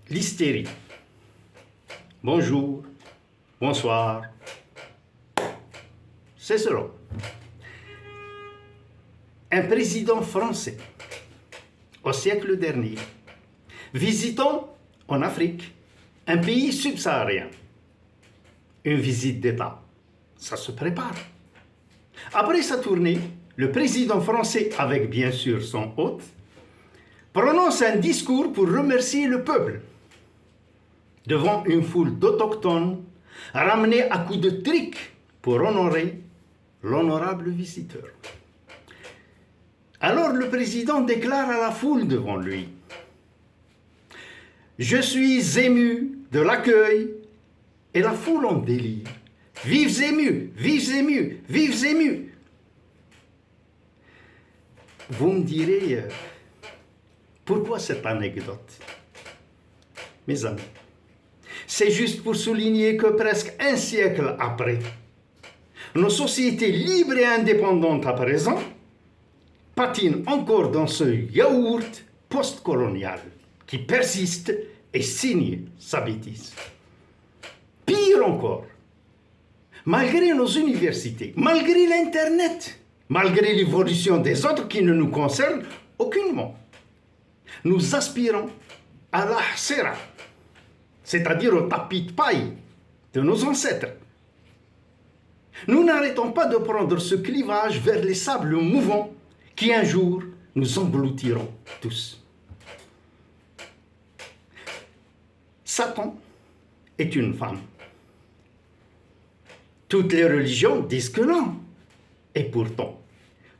L'hystérie. Bonjour, bonsoir. C'est cela. Un président français, au siècle dernier, visitant en Afrique un pays subsaharien. Une visite d'État, ça se prépare. Après sa tournée, le président français, avec bien sûr son hôte, prononce un discours pour remercier le peuple devant une foule d'autochtones ramenés à coups de trick pour honorer l'honorable visiteur. Alors le président déclare à la foule devant lui: « Je suis ému de l'accueil » et la foule en délire. « Vives émus, vives émus, vives émus » Vous me direz, pourquoi cette anecdote? Mes amis, c'est juste pour souligner que presque un siècle après, nos sociétés libres et indépendantes à présent patinent encore dans ce yaourt post-colonial qui persiste et signe sa bêtise. Pire encore, malgré nos universités, malgré l'Internet, malgré l'évolution des autres qui ne nous concernent aucunement, nous aspirons à la hsera, c'est-à-dire au tapis de paille de nos ancêtres. Nous n'arrêtons pas de prendre ce clivage vers les sables mouvants qui un jour nous engloutiront tous. Satan est une femme. Toutes les religions disent que non. Et pourtant,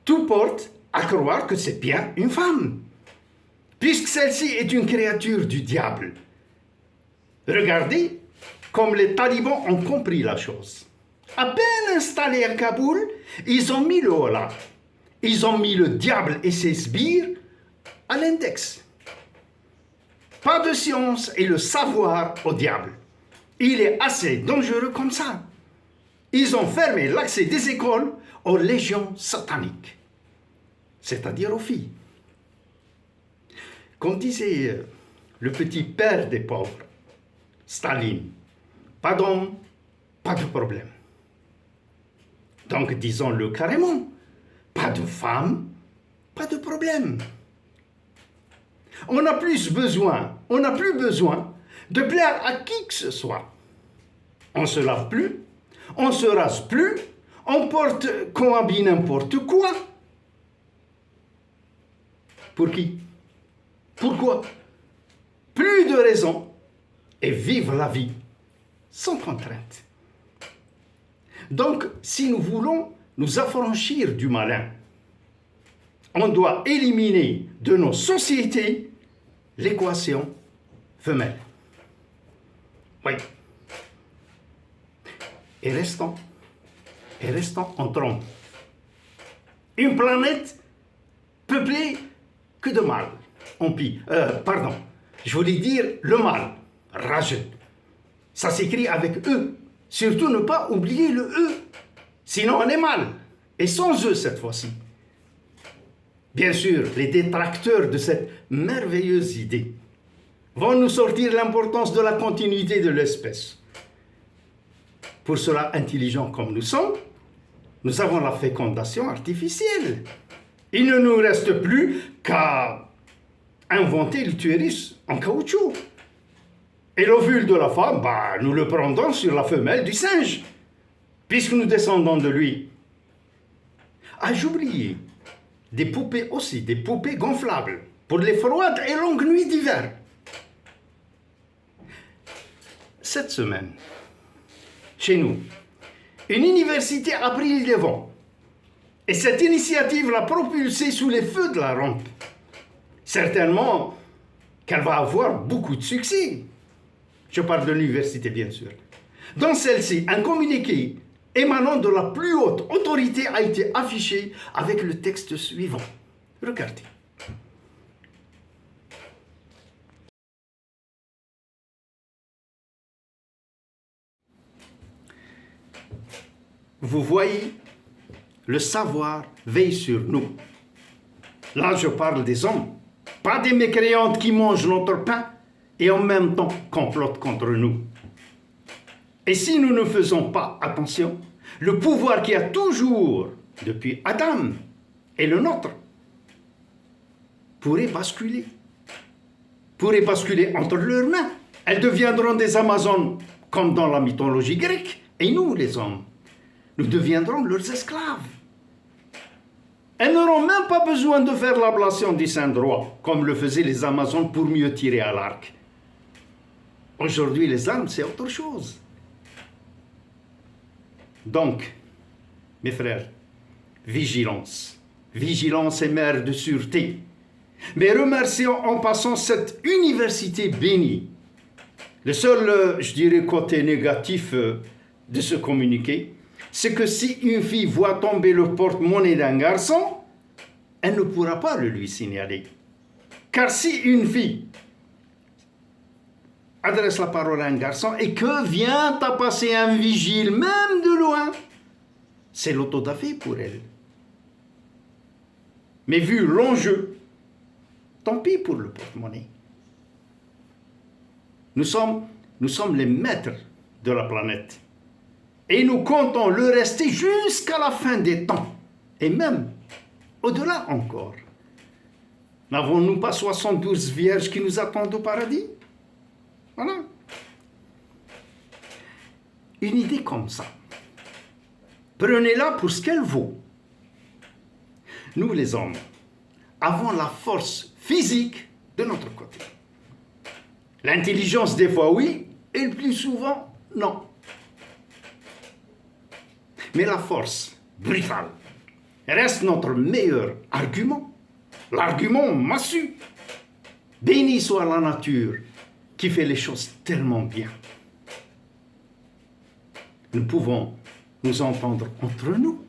tout porte à croire que c'est bien une femme, puisque celle-ci est une créature du diable. Regardez comme les talibans ont compris la chose. À peine installés à Kaboul, ils ont mis le holà. Ils ont mis le diable et ses sbires à l'index. Pas de science et le savoir au diable. Il est assez dangereux comme ça. Ils ont fermé l'accès des écoles aux légions sataniques, c'est-à-dire aux filles. Comme disait le petit père des pauvres, Staline, pas d'homme, pas de problème. Donc disons-le carrément, pas de femme, pas de problème. On n'a plus besoin de plaire à qui que ce soit. On ne se lave plus, on ne se rase plus, on porte qu'on habille n'importe quoi. Pour qui? Pourquoi? Plus de raison et vive la vie sans contrainte. Donc, si nous voulons nous affranchir du malin, on doit éliminer de nos sociétés l'équation femelle. Oui. Et restons en trompe. Une planète peuplée que de mal. Je voulais dire le mal, rageux. Ça s'écrit avec E. Surtout ne pas oublier le E. Sinon on est mal. Et sans E cette fois-ci. Bien sûr, les détracteurs de cette merveilleuse idée vont nous sortir l'importance de la continuité de l'espèce. Pour cela, intelligents comme nous sommes, nous avons la fécondation artificielle. Il ne nous reste plus qu'à inventer l'utérus en caoutchouc. Et l'ovule de la femme, nous le prendons sur la femelle du singe, puisque nous descendons de lui. J'oubliais des poupées aussi, des poupées gonflables, pour les froides et longues nuits d'hiver. Cette semaine, chez nous, une université a pris le devant. Et cette initiative l'a propulsée sous les feux de la rampe. Certainement qu'elle va avoir beaucoup de succès. Je parle de l'université, bien sûr. Dans celle-ci, un communiqué émanant de la plus haute autorité a été affiché avec le texte suivant. Regardez. Vous voyez, le savoir veille sur nous. Là, je parle des hommes, pas des mécréantes qui mangent notre pain et en même temps complotent contre nous. Et si nous ne faisons pas attention, le pouvoir qui a toujours, depuis Adam, est le nôtre, pourrait basculer entre leurs mains. Elles deviendront des Amazones, comme dans la mythologie grecque. Et nous, les hommes, nous deviendrons leurs esclaves. Elles n'auront même pas besoin de faire l'ablation du Saint Droit, comme le faisaient les Amazones pour mieux tirer à l'arc. Aujourd'hui, les armes, c'est autre chose. Donc, mes frères, vigilance. Vigilance et mère de sûreté. Mais remercions en passant cette université bénie. Le seul, je dirais, côté négatif de ce communiqué, c'est que si une fille voit tomber le porte-monnaie d'un garçon, elle ne pourra pas le lui signaler. Car si une fille adresse la parole à un garçon et que vient à passer un vigile, même de loin, c'est l'autodafé pour elle. Mais vu l'enjeu, tant pis pour le porte-monnaie. Nous sommes les maîtres de la planète. Et nous comptons le rester jusqu'à la fin des temps. Et même au-delà encore. N'avons-nous pas 72 vierges qui nous attendent au paradis? Voilà. Une idée comme ça. Prenez-la pour ce qu'elle vaut. Nous, les hommes, avons la force physique de notre côté. L'intelligence, des fois, oui, et le plus souvent, non. Mais la force brutale reste notre meilleur argument. L'argument massue. Béni soit la nature qui fait les choses tellement bien. Nous pouvons nous entendre entre nous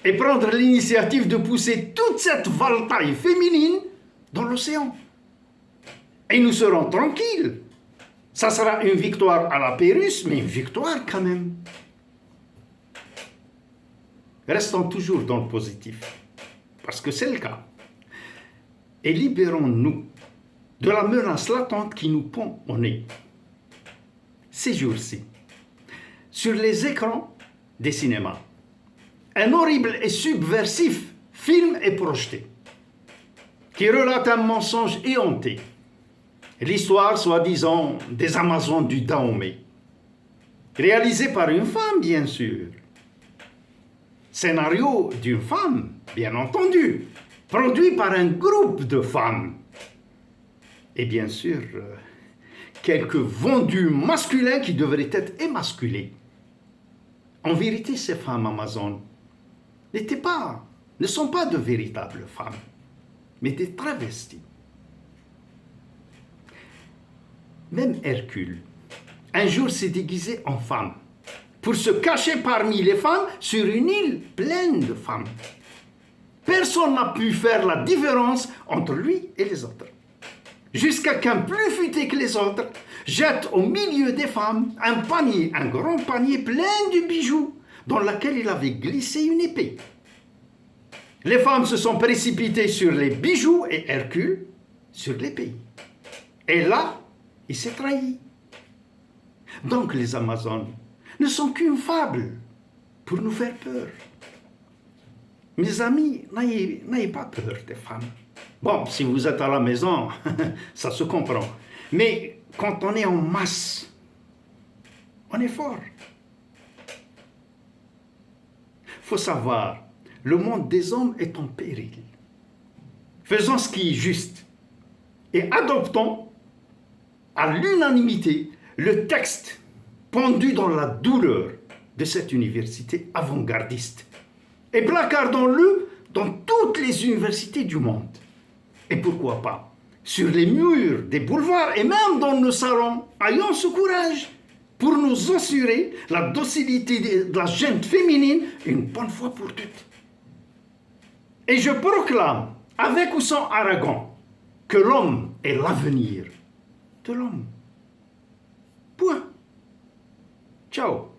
et prendre l'initiative de pousser toute cette valetaille féminine dans l'océan. Et nous serons tranquilles. Ça sera une victoire à la Pérus, mais une victoire quand même. Restons toujours dans le positif, parce que c'est le cas. Et libérons-nous de la menace latente qui nous pend au nez. Ces jours-ci, sur les écrans des cinémas, un horrible et subversif film est projeté, qui relate un mensonge éhonté. L'histoire, soi-disant, des Amazones du Dahomey, réalisée par une femme, bien sûr. Scénario d'une femme, bien entendu, produit par un groupe de femmes. Et bien sûr, quelques vendus masculins qui devraient être émasculés. En vérité, ces femmes amazones ne sont pas de véritables femmes, mais des travestis. Même Hercule, un jour s'est déguisé en femme, pour se cacher parmi les femmes sur une île pleine de femmes. Personne n'a pu faire la différence entre lui et les autres. Jusqu'à qu'un plus futé que les autres jette au milieu des femmes un grand panier plein de bijoux, dans lequel il avait glissé une épée. Les femmes se sont précipitées sur les bijoux et Hercule sur l'épée. Et là, il s'est trahi. Donc les Amazones ne sont qu'une fable pour nous faire peur. Mes amis, n'ayez pas peur des femmes. Bon, si vous êtes à la maison, ça se comprend. Mais quand on est en masse, on est fort. Il faut savoir, le monde des hommes est en péril. Faisons ce qui est juste et adoptons à l'unanimité le texte pendu dans la douleur de cette université avant-gardiste. Et placardons-le dans toutes les universités du monde. Et pourquoi pas sur les murs des boulevards et même dans nos salons. Ayons ce courage pour nous assurer la docilité de la gente féminine une bonne fois pour toutes. Et je proclame, avec ou sans Aragon, que l'homme est l'avenir de l'homme. Point. Ciao.